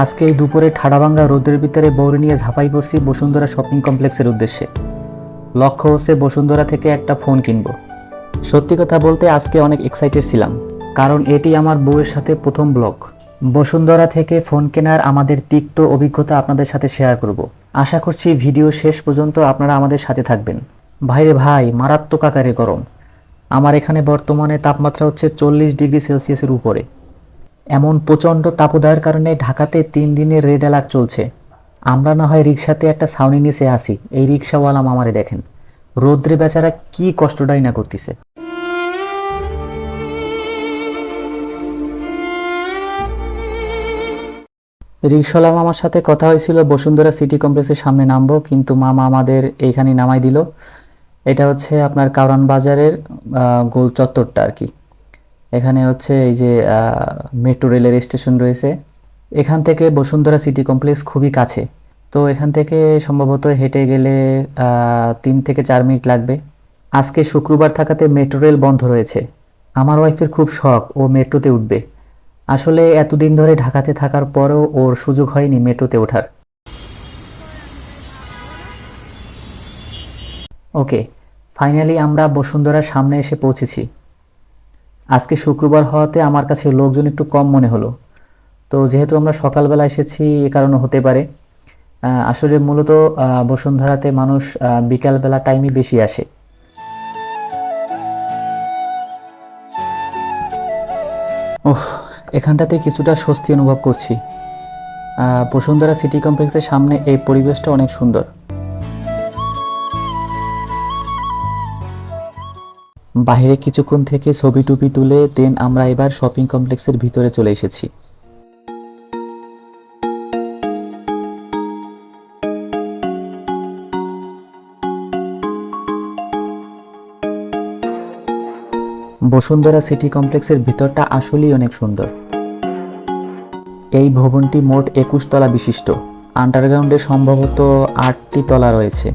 আজকে এই দুপুরে ঠাডাভাঙ্গা রোদের ভিতরে বউরে নিয়ে ঝাঁপাই পড়ছি বসুন্ধরা শপিং কমপ্লেক্সের উদ্দেশ্যে। লক্ষ্য হচ্ছে বসুন্ধরা থেকে একটা ফোন কিনবো। সত্যি কথা বলতে আজকে অনেক এক্সাইটেড ছিলাম, কারণ এটি আমার বউয়ের সাথে প্রথম ব্লগ। বসুন্ধরা থেকে ফোন কেনার আমাদের তিক্ত অভিজ্ঞতা আপনাদের সাথে শেয়ার করব। আশা করছি ভিডিও শেষ পর্যন্ত আপনারা আমাদের সাথে থাকবেন। ভাইরে ভাই, মারাত্মক আকারে গরম। আমার এখানে বর্তমানে তাপমাত্রা হচ্ছে 40 ডিগ্রি সেলসিয়াসের উপরে। এমন প্রচণ্ড তাপদাহের কারণে ঢাকাতে 3 দিনের রেড অ্যালার্ট চলছে। আমরা না হয় রিক্সাতে একটা ছাউনি নিচে আসি, এই রিক্সাওয়ালা মামারে দেখেন রৌদ্রে বেচারা কি কষ্টটাই না করতেছে। রিক্সাওয়ালা মামার সাথে কথা হয়েছিল বসুন্ধরা সিটি কমপ্লেক্সের সামনে নামবো, কিন্তু মামা আমাদের এইখানে নামাই দিল। এটা হচ্ছে আপনার কারওয়ান বাজারের গোল চত্বরটা আর কি। এখানে হচ্ছে এই যে মেট্রো রেলের স্টেশন রয়েছে, এখান থেকে বসুন্ধরা সিটি কমপ্লেক্স খুবই কাছে। তো এখান থেকে সম্ভবত হেঁটে গেলে 3 থেকে 4 মিনিট লাগবে। আজকে শুক্রবার থাকাতে মেট্রো রেল বন্ধ রয়েছে। আমার ওয়াইফের খুব শখ, ও মেট্রোতে উঠবে। আসলে এতদিন ধরে ঢাকাতে থাকার পরও ওর সুযোগ হয়নি মেট্রোতে ওঠার। ওকে, ফাইনালি আমরা বসুন্ধরার সামনে এসে পৌঁছেছি। আজকে শুক্রবার হওয়াতে আমার কাছে লোকজন একটু কম মনে হলো। তো যেহেতু আমরা সকালবেলা এসেছি, এ কারণে হতে পারে। আসলে মূলত বসুন্ধরাতে মানুষ বিকালবেলা টাইমই বেশি আসে। ওহ, এখানটাতে কিছুটা স্বস্তি অনুভব করছি। বসুন্ধরা সিটি কমপ্লেক্সের সামনে এই পরিবেশটা অনেক সুন্দর। বাইরে কিছুক্ষণ থেকে ছবি টুপি তুলে দেন আমরা এবার শপিং কমপ্লেক্সের ভিতরে চলে এসেছি। বসুন্ধরা সিটি কমপ্লেক্সের ভিতরটা আসলেই অনেক সুন্দর। এই ভবনটি মোট 21 তলা বিশিষ্ট। আন্ডারগ্রাউন্ডে সম্ভবত 8টি তলা রয়েছে।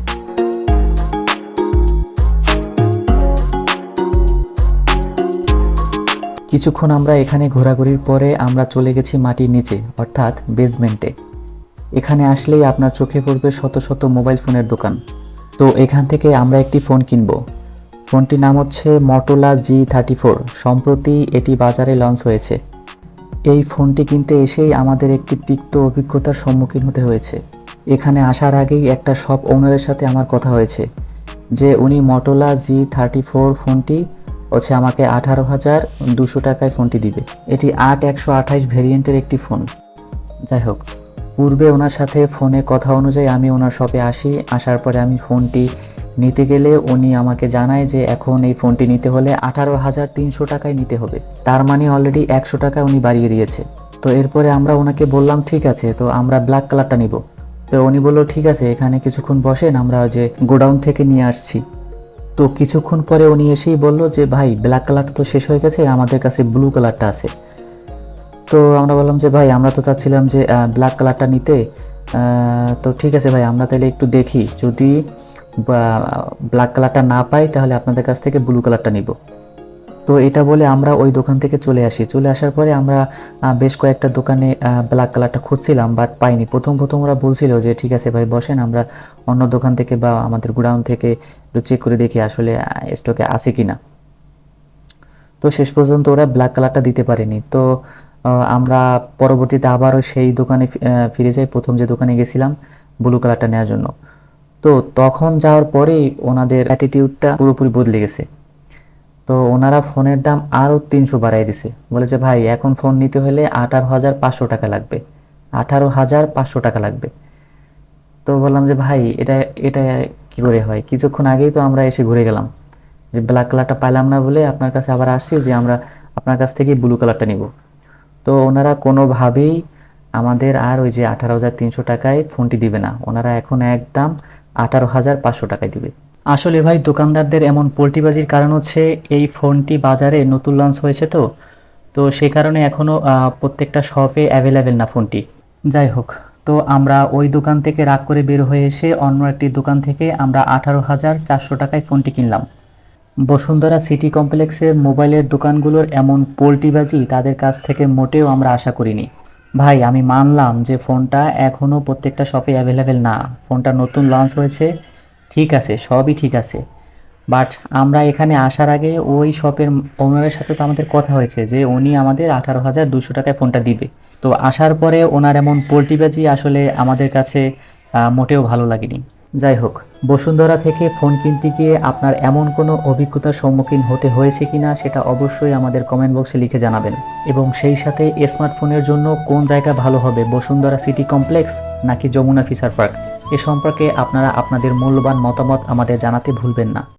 কিছুক্ষণ আমরা এখানে ঘোরাঘুরির পরে আমরা চলে গেছি মাটির নিচে, অর্থাৎ বেসমেন্টে। এখানে আসলেই আপনার চোখে পড়বে শত শত মোবাইল ফোনের দোকান। তো এখান থেকে আমরা একটি ফোন কিনবো। ফোনটির নাম হচ্ছে মটোলা G34। সম্প্রতি এটি বাজারে লঞ্চ হয়েছে। এই ফোনটি কিনতে এসেই আমাদের একটি তিক্ত অভিজ্ঞতার সম্মুখীন হতে হয়েছে। এখানে আসার আগেই একটা শপ ওনারের সাথে আমার কথা হয়েছে যে উনি মটোলা G34 ফোনটি হচ্ছে আমাকে 18,200 টাকায় ফোনটি দিবে। এটি 8128 ভেরিয়েন্টের একটি ফোন। যাই হোক, পূর্বে ওনার সাথে ফোনে কথা অনুযায়ী আমি ওনার শপে আসি। আসার পরে আমি ফোনটি নিতে গেলে উনি আমাকে জানায় যে এখন এই ফোনটি নিতে হলে 18,300 টাকায় নিতে হবে। তার মানে অলরেডি 100 টাকা উনি বাড়িয়ে দিয়েছে। তো এরপরে আমরা ওনাকে বললাম ঠিক আছে, তো আমরা ব্ল্যাক কালারটা নিব। তো উনি বললো ঠিক আছে, এখানে কিছুক্ষণ বসেন, আমরা যে গোডাউন থেকে নিয়ে আসছি। তো কিছুক্ষণ পরে উনি এসেই বলল যে ভাই, ব্ল্যাক কালারটা তো শেষ হয়ে গেছে, আমাদের কাছে ব্লু কালারটা আছে। তো আমরা বললাম যে ভাই, আমরা তো চাচ্ছিলাম যে ব্ল্যাক কালারটা নিতে। তো ঠিক আছে ভাই, আমরা তাহলে একটু দেখি, যদি ব্ল্যাক কালারটা না পাই তাহলে আপনাদের কাছ থেকে ব্লু কালারটা নিব। তো এটা বলে আমরা ওই দোকান থেকে চলে আসি। চলে আসার পরে আমরা বেশ কয়েকটা দোকানে ব্ল্যাক কালারটা খুঁজছিলাম, বাট পাইনি। প্রথম ওরা বলছিল যে ঠিক আছে ভাই বসেন, আমরা অন্য দোকান থেকে বা আমাদের গোডাউন থেকে একটু চেক করে দেখি আসলে স্টকে আছে কি না। তো শেষ পর্যন্ত ওরা ব্ল্যাক কালারটা দিতে পারেনি। তো আমরা পরবর্তীতে আবারও সেই দোকানে ফিরে যাই, প্রথম যে দোকানে গেছিলাম ব্লু কালারটা নেওয়ার জন্য। তো তখন যাওয়ার পরেই ওনাদের অ্যাটিটিউডটা পুরোপুরি বদলে গেছে। তো ওনারা ফোনের দাম আরও 300 বাড়াই দিছে। বলেছে ভাই, এখন ফোন নিতে হলে 18,500 টাকা লাগবে, 18,500 টাকা লাগবে। তো বললাম যে ভাই, এটা এটা কী করে হয়? কিছুক্ষণ আগেই তো আমরা এসে ঘুরে গেলাম, যে ব্ল্যাক কালারটা পাইলাম না বলে আপনার কাছে আবার আসছি যে আমরা আপনার কাছ থেকেই ব্লু কালারটা নিব। তো ওনারা কোনোভাবেই আমাদের আর ওই যে 18,300 টাকায় ফোনটি দিবে না। ওনারা এখন একদম 18,500 টাকায় দিবে। আসলে ভাই, দোকানদারদের এমন পোল্টিবাজির কারণ হচ্ছে এই ফোনটি বাজারে নতুন লঞ্চ হয়েছে। তো সে কারণে এখনও প্রত্যেকটা শপে অ্যাভেলেবেল না ফোনটি। যাই হোক, তো আমরা ওই দোকান থেকে রাগ করে বের হয়ে এসে অন্য একটি দোকান থেকে আমরা 18,400 টাকায় ফোনটি কিনলাম। বসুন্ধরা সিটি কমপ্লেক্সের মোবাইলের দোকানগুলোর এমন পোল্টিবাজি তাদের কাছ থেকে মোটেও আমরা আশা করিনি। ভাই আমি মানলাম যে ফোনটা এখনও প্রত্যেকটা শপে অ্যাভেলেবেল না, ফোনটা নতুন লঞ্চ হয়েছে, ঠিক আছে, সবই ঠিক আছে। বাট আমরা এখানে আসার আগে ওই শপের ওনারের সাথে তো আমাদের কথা হয়েছে যে উনি আমাদের 18,200 টাকায় ফোনটা দিবে। তো আসার পরে ওনার এমন পোল্টিবাজি আসলে আমাদের কাছে মোটেও ভালো লাগেনি। যাই হোক, বসুন্ধরা থেকে ফোন কিনতে গিয়ে আপনার এমন কোনো অভিজ্ঞতার সম্মুখীন হতে হয়েছে কিনা সেটা অবশ্যই আমাদের কমেন্ট বক্সে লিখে জানাবেন। এবং সেই সাথে স্মার্টফোনের জন্য কোন জায়গা ভালো হবে, বসুন্ধরা সিটি কমপ্লেক্স নাকি যমুনা ফিচার পার্ক, এ সম্পর্কে আপনারা আপনাদের মূল্যবান মতামত আমাদের জানাতে ভুলবেন না।